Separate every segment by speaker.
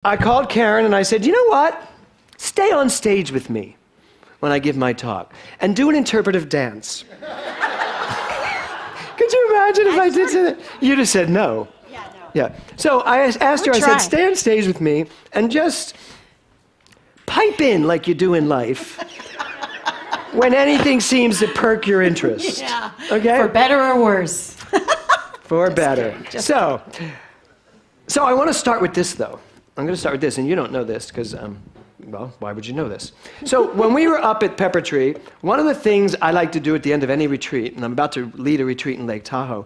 Speaker 1: I called Karen and I said, you know what? Stay on stage with me when I give my talk and do an interpretive dance. Could you imagine if I did say that? You'd have said no.
Speaker 2: Yeah, no.
Speaker 1: Yeah. So I asked her, I said, stay on stage with me and just pipe in like you do in life when anything seems to perk your interest.
Speaker 2: Yeah.
Speaker 1: Okay?
Speaker 2: For better or worse.
Speaker 1: For better. So I want to start with this, though. I'm going to start with this, and you don't know this because, well, why would you know this? So when we were up at Pepper Tree, one of the things I like to do at the end of any retreat, and I'm about to lead a retreat in Lake Tahoe,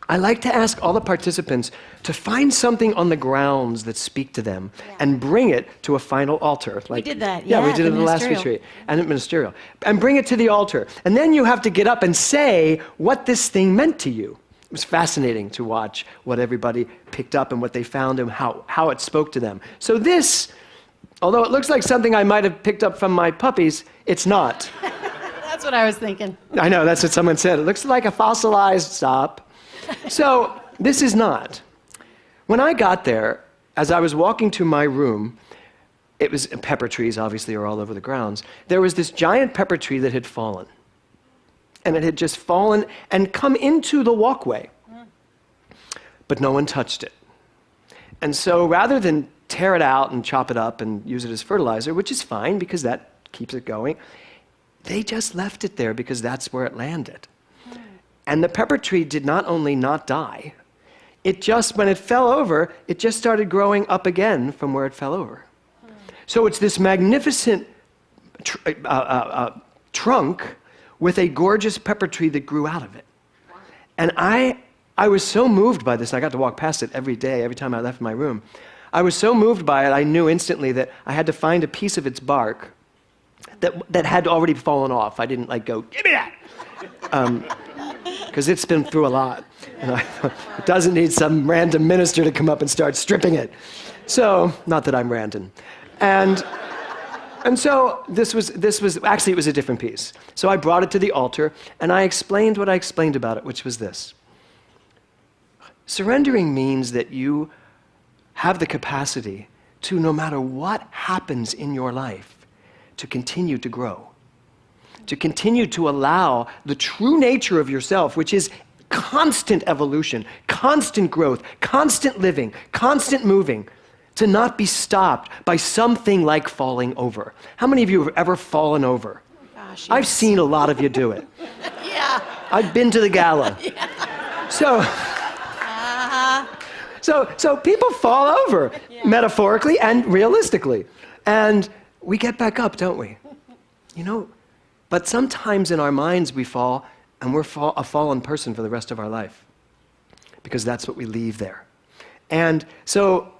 Speaker 1: I like to ask all the participants to find something on the grounds that speak to them and bring it to a final altar.
Speaker 2: We did that,
Speaker 1: yeah. We did it in the last retreat, and at ministerial. And bring it to the altar. And then you have to get up and say what this thing meant to you. It was fascinating to watch what everybody picked up and what they found and how it spoke to them. So this, although it looks like something I might have picked up from my puppies, it's not.
Speaker 2: That's what I was thinking.
Speaker 1: I know, that's what someone said. It looks like a fossilized stop. So this is not. When I got there, as I was walking to my room, it was pepper trees, obviously, are all over the grounds. There was this giant pepper tree that had fallen. And it had just fallen and come into the walkway. But no one touched it. And so rather than tear it out and chop it up and use it as fertilizer, which is fine because that keeps it going, they just left it there because that's where it landed. And the pepper tree did not only not die, it just, when it fell over, it just started growing up again from where it fell over. So it's this magnificent trunk with a gorgeous pepper tree that grew out of it. And I was so moved by this, and I got to walk past it every day, every time I left my room. I was so moved by it, I knew instantly that I had to find a piece of its bark that had already fallen off. I didn't go, give me that! Because it's been through a lot. And it doesn't need some random minister to come up and start stripping it. So, not that I'm random. And so this was actually, it was a different piece. So I brought it to the altar, and I explained what I explained about it, which was this. Surrendering means that you have the capacity to, no matter what happens in your life, to continue to grow, to continue to allow the true nature of yourself, which is constant evolution, constant growth, constant living, constant moving, to not be stopped by something like falling over. How many of you have ever fallen over?
Speaker 2: Gosh, yes.
Speaker 1: I've seen a lot of you do it.
Speaker 2: Yeah.
Speaker 1: I've been to the gala.
Speaker 2: Yeah.
Speaker 1: So people fall over, metaphorically and realistically. And we get back up, don't we? You know, but sometimes in our minds we fall, and we're a fallen person for the rest of our life. Because that's what we leave there. And so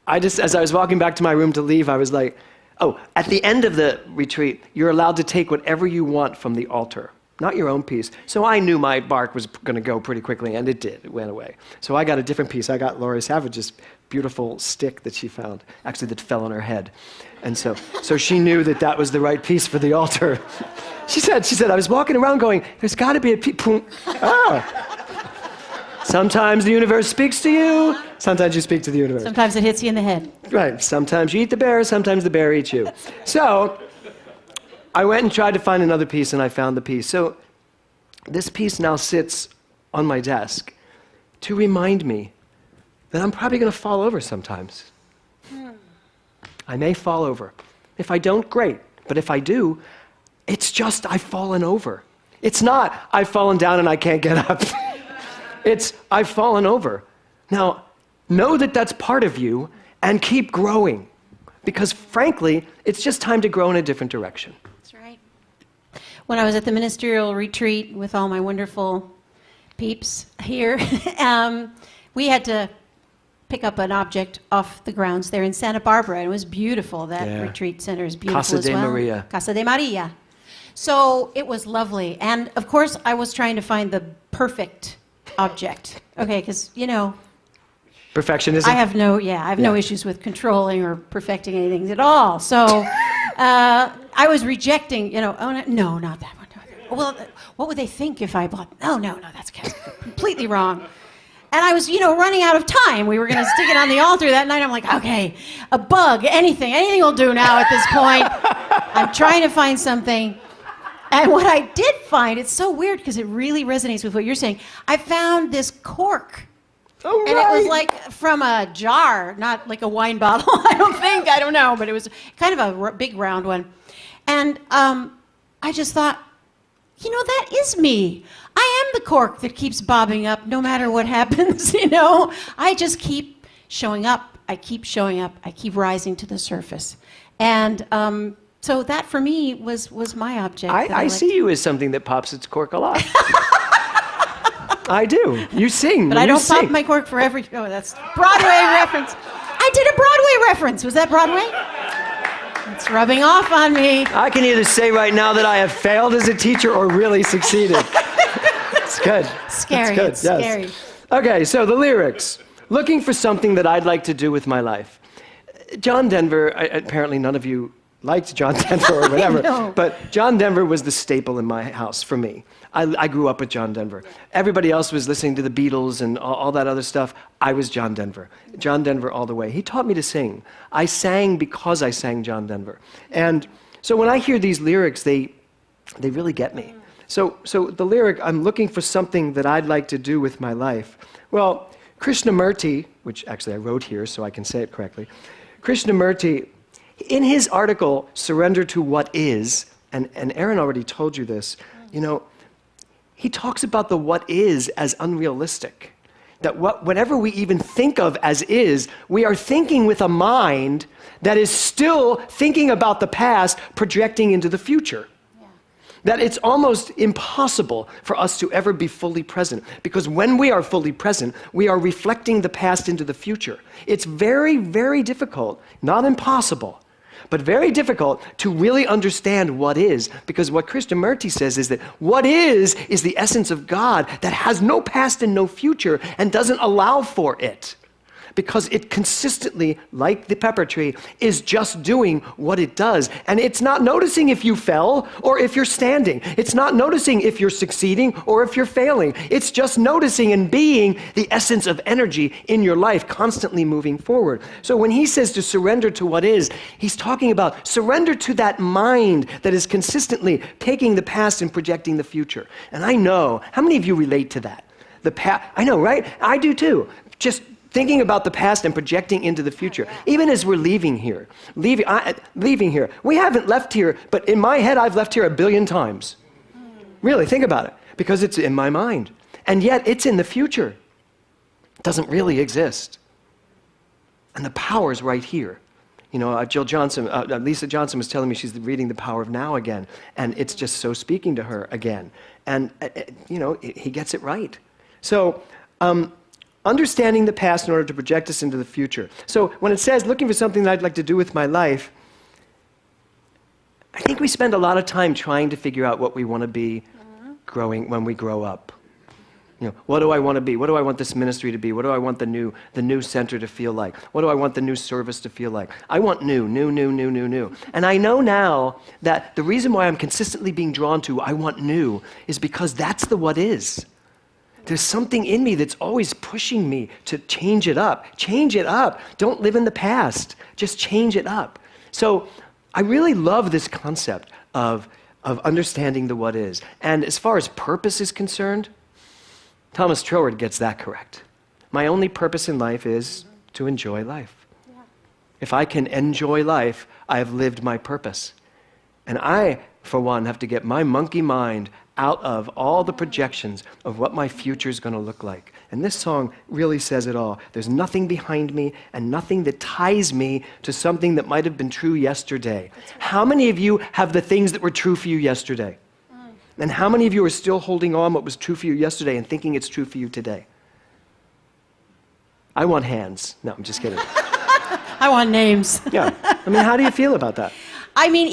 Speaker 1: as I was walking back to my room to leave, I was like, oh, at the end of the retreat, you're allowed to take whatever you want from the altar, not your own piece. So I knew my bark was going to go pretty quickly, and it did. It went away. So I got a different piece. I got Lori Savage's beautiful stick that she found, actually that fell on her head. And so she knew that was the right piece for the altar. She said, I was walking around going, there's got to be a piece. Ah. Sometimes the universe speaks to you, sometimes you speak to the universe.
Speaker 2: Sometimes it hits you in the head.
Speaker 1: Right, sometimes you eat the bear, sometimes the bear eats you. So I went and tried to find another piece, and I found the piece. So this piece now sits on my desk to remind me that I'm probably going to fall over sometimes. I may fall over. If I don't, great. But if I do, it's just I've fallen over. It's not I've fallen down and I can't get up. It's, I've fallen over. Now, know that that's part of you and keep growing. Because frankly, it's just time to grow in a different direction.
Speaker 2: That's right. When I was at the ministerial retreat with all my wonderful peeps here, we had to pick up an object off the grounds there in Santa Barbara. And it was beautiful. That retreat center is beautiful
Speaker 1: Casa
Speaker 2: as
Speaker 1: de
Speaker 2: well.
Speaker 1: Maria.
Speaker 2: Casa de Maria. So it was lovely. And of course, I was trying to find the perfect object. Okay, because,
Speaker 1: Perfectionism?
Speaker 2: I have no issues with controlling or perfecting anything at all. So I was rejecting, oh, no, not that one. Well, what would they think if I bought? Oh, no, that's completely wrong. And I was, running out of time. We were going to stick it on the altar that night. I'm like, okay, a bug, anything will do now at this point. I'm trying to find something. And what I did find, it's so weird because it really resonates with what you're saying. I found this cork.
Speaker 1: Oh,
Speaker 2: And it was like from a jar, not like a wine bottle, I don't know, but it was kind of a big round one. And I just thought, that is me. I am the cork that keeps bobbing up no matter what happens, I just keep showing up. I keep showing up. I keep rising to the surface. And so that for me was my object.
Speaker 1: I see you as something that pops its cork a lot. I do. You sing.
Speaker 2: But I don't pop my cork for every... Oh, that's Broadway reference. I did a Broadway reference. Was that Broadway? It's rubbing off on me.
Speaker 1: I can either say right now that I have failed as a teacher or really succeeded. It's good.
Speaker 2: Scary.
Speaker 1: It's good. Yes.
Speaker 2: Scary.
Speaker 1: Okay, so the lyrics. Looking for something that I'd like to do with my life. John Denver, apparently none of you liked John Denver or whatever, but John Denver was the staple in my house for me. I grew up with John Denver. Everybody else was listening to the Beatles and all that other stuff. I was John Denver. John Denver all the way. He taught me to sing. I sang because I sang John Denver. And so when I hear these lyrics, they really get me. So the lyric, I'm looking for something that I'd like to do with my life. Well, Krishnamurti, which actually I wrote here so I can say it correctly, Krishnamurti, in his article, Surrender to What Is, and Aaron already told you this, he talks about the what is as unrealistic. That whatever we even think of as is, we are thinking with a mind that is still thinking about the past, projecting into the future. Yeah. That it's almost impossible for us to ever be fully present, because when we are fully present, we are reflecting the past into the future. It's very, very difficult, not impossible, but very difficult to really understand what is, because what Krishnamurti says is that what is the essence of God that has no past and no future and doesn't allow for it, because it consistently, like the pepper tree, is just doing what it does. And it's not noticing if you fell or if you're standing. It's not noticing if you're succeeding or if you're failing. It's just noticing and being the essence of energy in your life, constantly moving forward. So when he says to surrender to what is, he's talking about surrender to that mind that is consistently taking the past and projecting the future. And I know, how many of you relate to that? I know, right? I do too. Just thinking about the past and projecting into the future. Even as we're leaving here. We haven't left here, but in my head, I've left here 1 billion times. Really, think about it. Because it's in my mind. And yet, it's in the future. It doesn't really exist. And the power's right here. Lisa Johnson was telling me she's reading The Power of Now again. And it's just so speaking to her again. And, he gets it right. So, understanding the past in order to project us into the future. So when it says, looking for something that I'd like to do with my life, I think we spend a lot of time trying to figure out what we want to be when we grow up. What do I want to be? What do I want this ministry to be? What do I want the new center to feel like? What do I want the new service to feel like? I want new. And I know now that the reason why I'm consistently being drawn to I want new is because that's the what is. There's something in me that's always pushing me to change it up. Change it up. Don't live in the past. Just change it up. So I really love this concept of understanding the what is. And as far as purpose is concerned, Thomas Troward gets that correct. My only purpose in life is to enjoy life. Yeah. If I can enjoy life, I have lived my purpose. And I, for one, have to get my monkey mind out of all the projections of what my future is going to look like. And this song really says it all. There's nothing behind me and nothing that ties me to something that might have been true yesterday. Right. How many of you have the things that were true for you yesterday? And how many of you are still holding on what was true for you yesterday and thinking it's true for you today? I want hands. No, I'm just kidding.
Speaker 2: I want names.
Speaker 1: Yeah. I mean, how do you feel about that?
Speaker 2: I mean,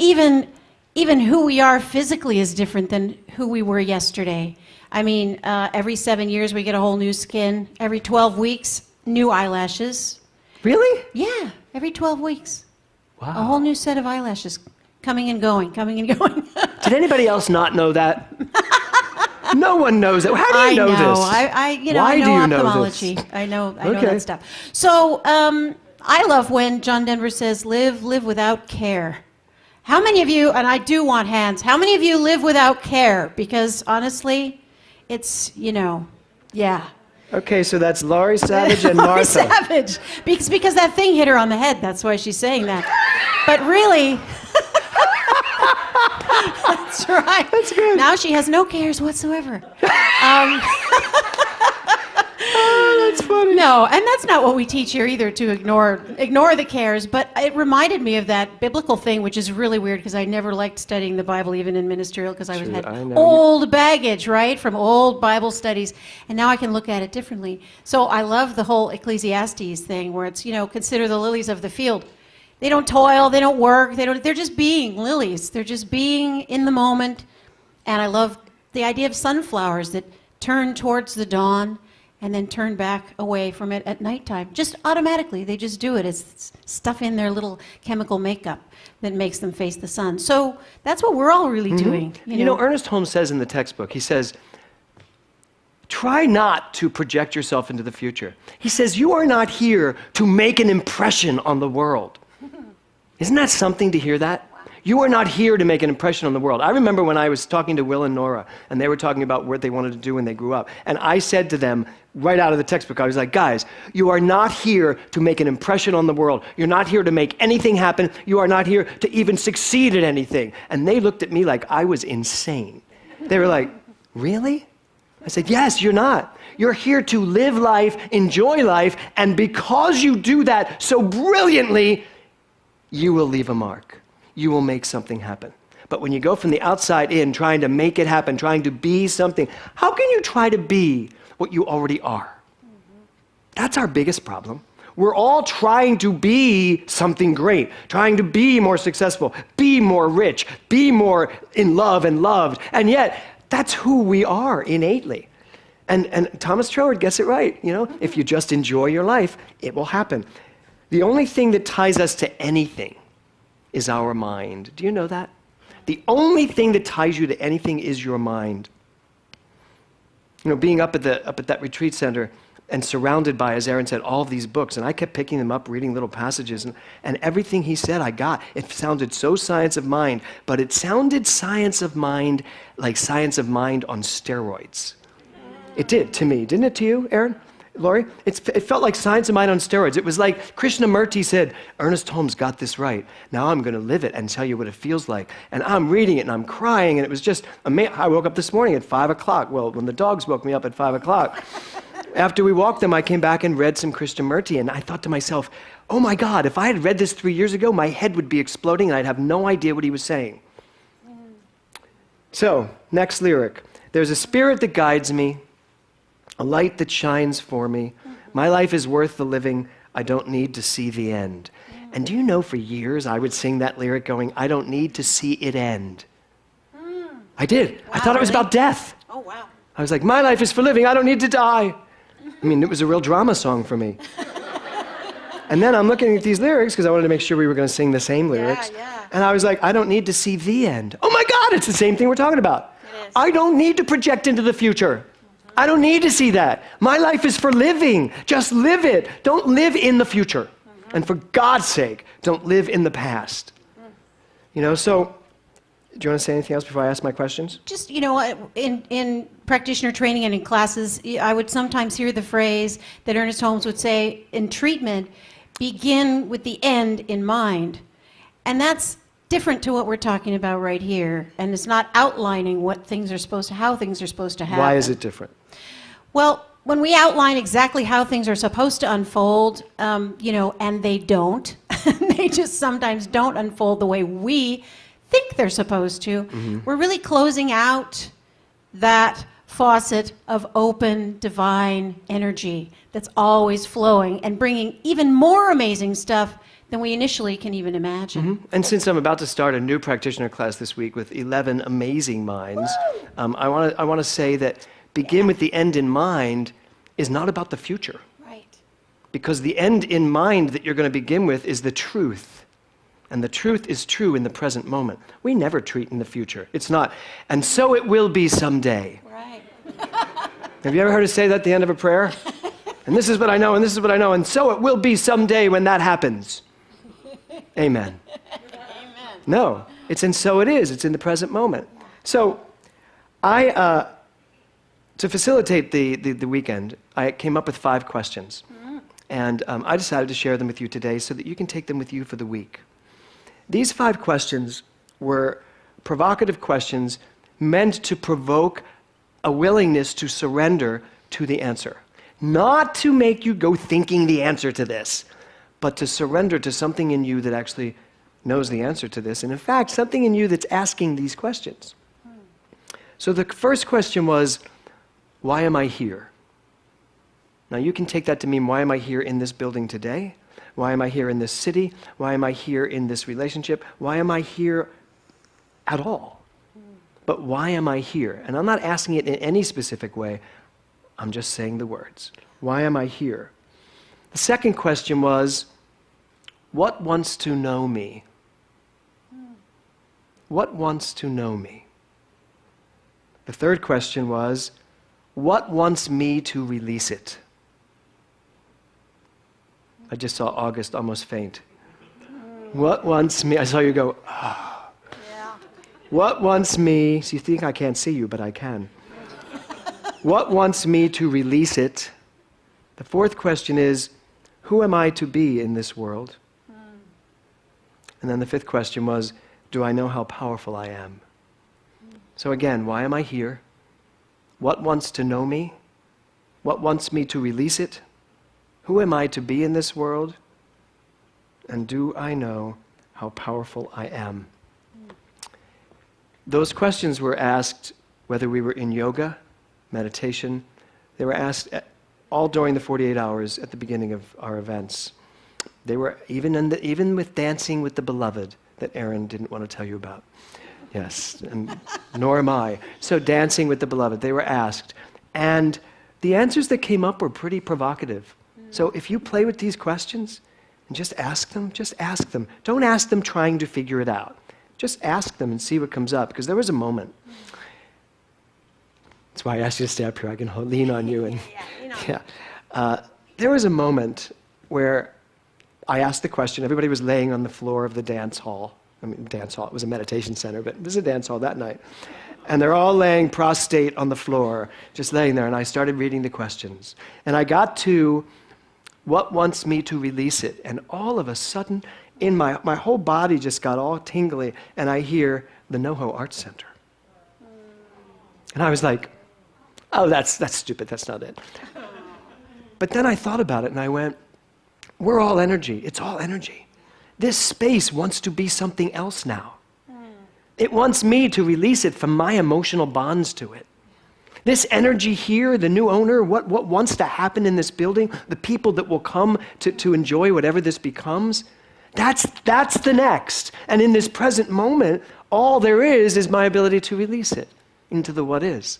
Speaker 2: even who we are physically is different than who we were yesterday. I mean, every 7 years we get a whole new skin. Every 12 weeks, new eyelashes.
Speaker 1: Really?
Speaker 2: Yeah, every 12 weeks.
Speaker 1: Wow.
Speaker 2: A whole new set of eyelashes coming and going.
Speaker 1: Did anybody else not know that? No one knows that. How do you know this?
Speaker 2: I know
Speaker 1: Why do you know
Speaker 2: ophthalmology.
Speaker 1: this?
Speaker 2: I know
Speaker 1: Okay.
Speaker 2: that stuff. So I love when John Denver says, live without care. How many of you, and I do want hands, how many of you live without care? Because honestly, it's, yeah.
Speaker 1: Okay, so that's Laurie Savage and
Speaker 2: Laurie
Speaker 1: Martha.
Speaker 2: Savage. Because that thing hit her on the head. That's why she's saying that. But really, that's right.
Speaker 1: That's good.
Speaker 2: Now she has no cares whatsoever.
Speaker 1: Oh, that's funny.
Speaker 2: No, and that's not what we teach here either, to ignore the cares. But it reminded me of that biblical thing, which is really weird because I never liked studying the Bible, even in ministerial, because I
Speaker 1: Sure,
Speaker 2: had
Speaker 1: I know.
Speaker 2: old baggage, right, from old Bible studies, and now I can look at it differently. So I love the whole Ecclesiastes thing, where it's consider the lilies of the field. They don't toil, they don't work, they're just being lilies. They're just being in the moment. And I love the idea of sunflowers that turn towards the dawn and then turn back away from it at nighttime. Just automatically, they just do it. It's stuff in their little chemical makeup that makes them face the sun. So that's what we're all really doing.
Speaker 1: Ernest Holmes says in the textbook, he says, try not to project yourself into the future. He says, you are not here to make an impression on the world. Isn't that something to hear that? You are not here to make an impression on the world. I remember when I was talking to Will and Nora, and they were talking about what they wanted to do when they grew up. And I said to them, right out of the textbook, I was like, guys, you are not here to make an impression on the world. You're not here to make anything happen. You are not here to even succeed at anything. And they looked at me like I was insane. They were like, really? I said, yes, you're not. You're here to live life, enjoy life, and because you do that so brilliantly, you will leave a mark. You will make something happen. But when you go from the outside in, trying to make it happen, trying to be something, how can you try to be what you already are? That's our biggest problem. We're all trying to be something great, trying to be more successful, be more rich, be more in love and loved, and yet that's who we are innately. And Thomas Troward gets it right. If you just enjoy your life, it will happen. The only thing that ties us to anything is our mind. Do you know that? The only thing that ties you to anything is your mind. Being up at that retreat center and surrounded by, as Aaron said, all of these books, and I kept picking them up, reading little passages, and everything he said I got. It sounded so science of mind, but it sounded science of mind like science of mind on steroids. It did to me. Didn't it to you, Aaron? Laurie? It felt like science of mind on steroids. It was like Krishnamurti said, Ernest Holmes got this right. Now I'm going to live it and tell you what it feels like. And I'm reading it and I'm crying, and it was just amazing. I woke up this morning at 5 o'clock. Well, when the dogs woke me up at 5 o'clock. After we walked them, I came back and read some Krishnamurti, and I thought to myself, oh my God, if I had read this 3 years ago, my head would be exploding and I'd have no idea what he was saying. So, next lyric. There's a spirit that guides me, a light that shines for me. My life is worth the living. I don't need to see the end. And do you know, for years I would sing that lyric going, I don't need to see it end. I did. I thought it was about death.
Speaker 2: Oh, wow.
Speaker 1: I was like, my life is for living. I don't need to die. I mean, it was a real drama song for me. And then I'm looking at these lyrics because I wanted to make sure we were going to sing the same lyrics.
Speaker 2: Yeah.
Speaker 1: And I was like, I don't need to see the end. Oh my God, it's the same thing we're talking about.
Speaker 2: It is.
Speaker 1: I don't need to project into the future. I don't need to see that. My life is for living. Just live it. Don't live in the future. And for God's sake, don't live in the past. So, do you want to say anything else before I ask my questions?
Speaker 2: Just, in practitioner training and in classes, I would sometimes hear the phrase that Ernest Holmes would say in treatment, begin with the end in mind. And that's different to what we're talking about right here. And it's not outlining how things are supposed to happen.
Speaker 1: Why is it different?
Speaker 2: Well, when we outline exactly how things are supposed to unfold, and they don't, they just sometimes don't unfold the way we think they're supposed to, we're really closing out that faucet of open, divine energy that's always flowing and bringing even more amazing stuff than we initially can even imagine.
Speaker 1: And since I'm about to start a new practitioner class this week with 11 amazing minds, I want to say that begin with the end in mind is not about the future.
Speaker 2: Right.
Speaker 1: Because the end in mind that you're going to begin with is the truth. And the truth is true in the present moment. We never treat in the future. It's not, and so it will be someday.
Speaker 2: Right.
Speaker 1: Have you ever heard us say that at the end of a prayer? And this is what I know, and this is what I know, and so it will be someday when that happens. Amen.
Speaker 2: Amen.
Speaker 1: No, it's in so it is. It's in the present moment. So to facilitate the weekend, I came up with 5 questions. And I decided to share them with you today so that you can take them with you for the week. These 5 questions were provocative questions meant to provoke a willingness to surrender to the answer. Not to make you go thinking the answer to this, but to surrender to something in you that actually knows the answer to this. And in fact, something in you that's asking these questions. So the first question was, why am I here? Now you can take that to mean, why am I here in this building today? Why am I here in this city? Why am I here in this relationship? Why am I here at all? But why am I here? And I'm not asking it in any specific way. I'm just saying the words. Why am I here? The second question was, what wants to know me? What wants to know me? The third question was, what wants me to release it? I just saw August almost faint. What wants me? I saw you go, ah.
Speaker 2: Yeah.
Speaker 1: What wants me? So you think I can't see you, but I can. What wants me to release it? The fourth question is, who am I to be in this world? And then the fifth question was, do I know how powerful I am? So again, why am I here? What wants to know me? What wants me to release it? Who am I to be in this world? And do I know how powerful I am? Those questions were asked whether we were in yoga, meditation. They were asked all during the 48 hours at the beginning of our events. They were even with dancing with the beloved that Aaron didn't want to tell you about. Yes, and nor am I. So dancing with the beloved, they were asked. And the answers that came up were pretty provocative. So if you play with these questions and just ask them, just ask them. Don't ask them trying to figure it out. Just ask them and see what comes up, because there was a moment. That's why I asked you to stay up here. I can lean on you. And there was a moment where I asked the question. Everybody was laying on the floor of the dance hall. I mean, dance hall. It was a meditation center, but this is a dance hall that night. And they're all laying prostrate on the floor, just laying there. And I started reading the questions. And I got to, what wants me to release it? And all of a sudden, in my whole body just got all tingly, and I hear the NoHo Arts Center. And I was like, oh, that's stupid. That's not it. But then I thought about it, and I went, we're all energy. It's all energy. This space wants to be something else now. It wants me to release it from my emotional bonds to it. This energy here, the new owner, what wants to happen in this building, the people that will come to enjoy whatever this becomes, that's the next. And in this present moment, all there is my ability to release it into the what is.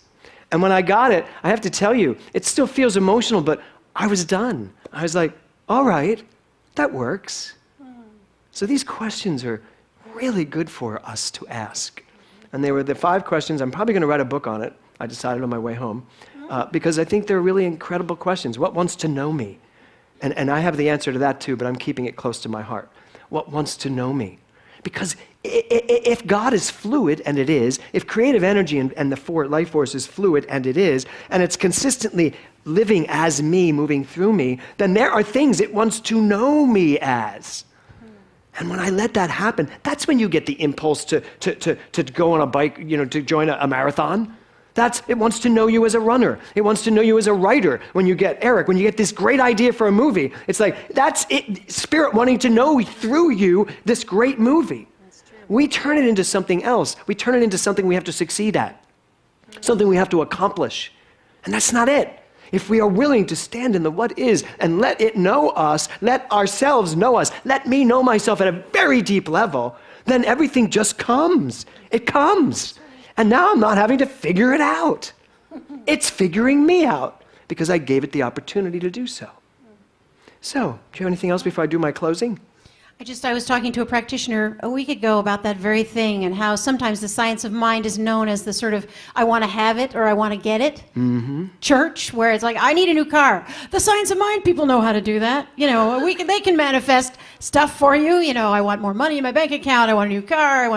Speaker 1: And when I got it, I have to tell you, it still feels emotional, but I was done. I was like, all right, that works. So these questions are really good for us to ask. And they were the 5 questions. I'm probably going to write a book on it. I decided on my way home. Because I think they're really incredible questions. What wants to know me? And I have the answer to that too, but I'm keeping it close to my heart. What wants to know me? Because if God is fluid, and it is, if creative energy and the life force is fluid, and it is, and it's consistently living as me, moving through me, then there are things it wants to know me as. And when I let that happen, that's when you get the impulse to go on a bike, to join a marathon. It wants to know you as a runner. It wants to know you as a writer. When you get this great idea for a movie, it's like, that's it, Spirit wanting to know through you this great movie.
Speaker 2: That's true.
Speaker 1: We turn it into something else. We turn it into something we have to succeed at, something we have to accomplish. And that's not it. If we are willing to stand in the what is and let it know us, let ourselves know us, let me know myself at a very deep level, then everything just comes. It comes. And now I'm not having to figure it out. It's figuring me out because I gave it the opportunity to do so. So, do you have anything else before I do my closing?
Speaker 2: I was talking to a practitioner a week ago about that very thing and how sometimes the science of mind is known as the sort of I want to have it or I want to get it church, where it's like I need a new car. The science of mind people know how to do that. You know, they can manifest stuff for you. You know, I want more money in my bank account. I want a new car.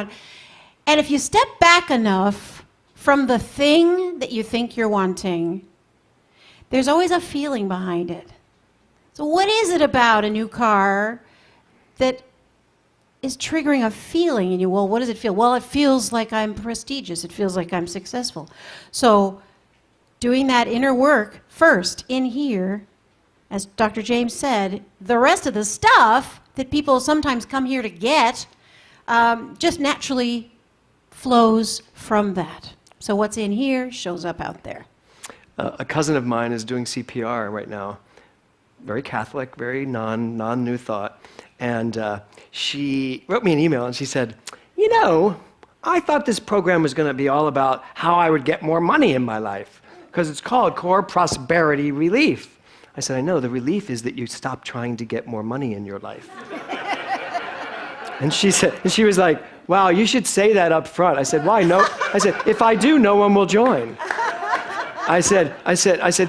Speaker 2: And if you step back enough from the thing that you think you're wanting, there's always a feeling behind it. So what is it about a new car that is triggering a feeling in you? Well, what does it feel? Well, it feels like I'm prestigious. It feels like I'm successful. So doing that inner work first in here, as Dr. James said, the rest of the stuff that people sometimes come here to get just naturally flows from that. So what's in here shows up out there.
Speaker 1: A cousin of mine is doing CPR right now. Very Catholic, very non-New Thought. And she wrote me an email and she said, you know, I thought this program was going to be all about how I would get more money in my life because it's called Core Prosperity Relief. I said, I know, the relief is that you stop trying to get more money in your life. And she was like, wow, you should say that up front. I said, why? No. I said, if I do, no one will join. I said,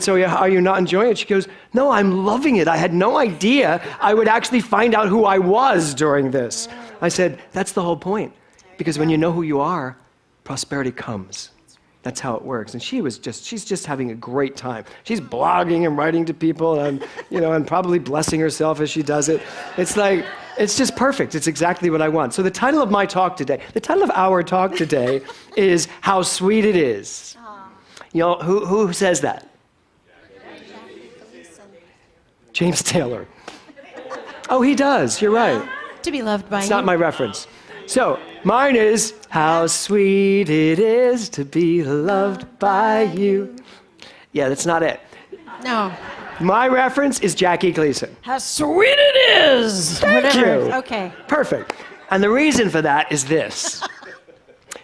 Speaker 1: so are you not enjoying it? She goes, no, I'm loving it. I had no idea I would actually find out who I was during this. I said, that's the whole point. Because when you know who you are, prosperity comes. That's how it works. And she's just having a great time. She's blogging and writing to people and probably blessing herself as she does it. It's just perfect. It's exactly what I want. So the title of our talk today is How Sweet It Is. You know, who says that? James Taylor. Oh, he does. You're right.
Speaker 2: To be loved by you.
Speaker 1: It's not my reference. So, mine is, how sweet it is to be loved by you. Yeah, that's not it.
Speaker 2: No.
Speaker 1: My reference is Jackie Gleason.
Speaker 2: How sweet it is!
Speaker 1: Thank you.
Speaker 2: Okay.
Speaker 1: Perfect. And the reason for that is this.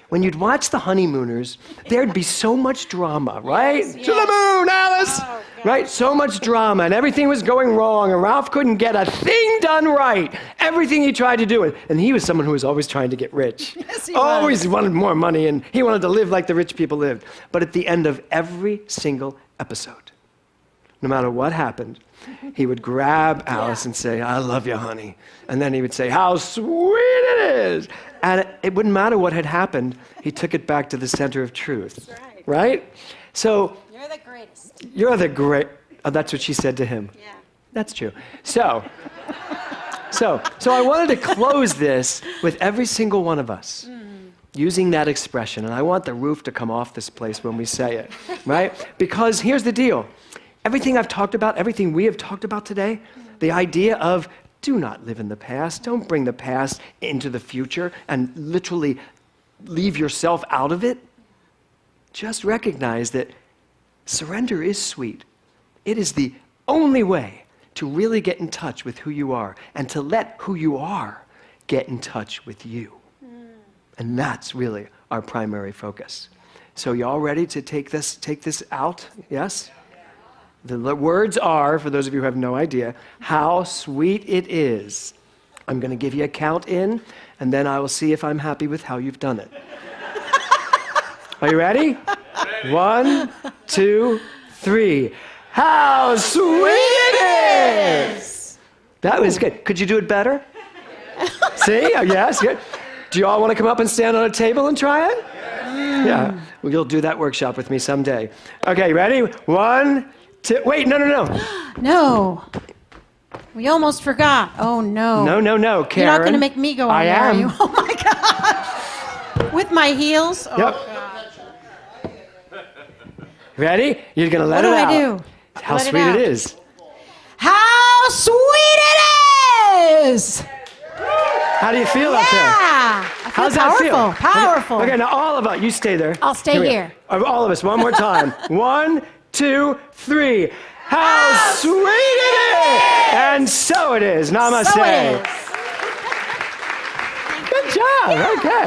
Speaker 1: When you'd watch The Honeymooners, there'd be so much drama, right?
Speaker 2: Yes, yes.
Speaker 1: To the moon, Alice!
Speaker 2: Oh,
Speaker 1: right? So much drama, and everything was going wrong, and Ralph couldn't get a thing done right. Everything he tried to do. And he was someone who was always trying to get rich.
Speaker 2: Yes, he
Speaker 1: always wanted more money, and he wanted to live like the rich people lived. But at the end of every single episode, no matter what happened, he would grab Alice and say, I love you, honey. And then he would say, how sweet it is. And it wouldn't matter what had happened. He took it back to the center of truth.
Speaker 2: That's right.
Speaker 1: Right? So,
Speaker 2: You're the greatest.
Speaker 1: you're the great, oh, that's what she said to him.
Speaker 2: Yeah.
Speaker 1: That's true. So I wanted to close this with every single one of us using that expression. And I want the roof to come off this place when we say it, right? Because here's the deal. Everything I've talked about, everything we have talked about today, the idea of do not live in the past, don't bring the past into the future and literally leave yourself out of it. Just recognize that surrender is sweet. It is the only way to really get in touch with who you are and to let who you are get in touch with you. And that's really our primary focus. So you all ready to take this out? Yes? The words are, for those of you who have no idea, how sweet it is. I'm going to give you a count in, and then I will see if I'm happy with how you've done it. Are you ready? 1, 2, 3. How sweet it is! That was good. Could you do it better? See? Yes, good. Do you all want to come up and stand on a table and try it? Yeah. Well, you'll do that workshop with me someday. Okay, ready? 1, 2. Wait, no.
Speaker 2: No. We almost forgot. Oh, no.
Speaker 1: No, Karen.
Speaker 2: You're not going to make me go on
Speaker 1: I
Speaker 2: there,
Speaker 1: am.
Speaker 2: are you? Oh, my God. With my heels? Oh,
Speaker 1: Yep.
Speaker 2: God.
Speaker 1: Ready? You're going to let
Speaker 2: What
Speaker 1: it
Speaker 2: do
Speaker 1: out.
Speaker 2: I do?
Speaker 1: How
Speaker 2: Let it
Speaker 1: sweet
Speaker 2: out.
Speaker 1: it is.
Speaker 2: How sweet it is!
Speaker 1: How do you feel out there?
Speaker 2: Yeah. I feel
Speaker 1: How's
Speaker 2: powerful.
Speaker 1: that feel?
Speaker 2: Powerful.
Speaker 1: Okay, now all of us, you stay there.
Speaker 2: I'll stay
Speaker 1: we go.
Speaker 2: here.
Speaker 1: All of us, one more time. 1, 2, 3. How sweet it is! And so it is. Namaste.
Speaker 2: So it is.
Speaker 1: Good job. Okay.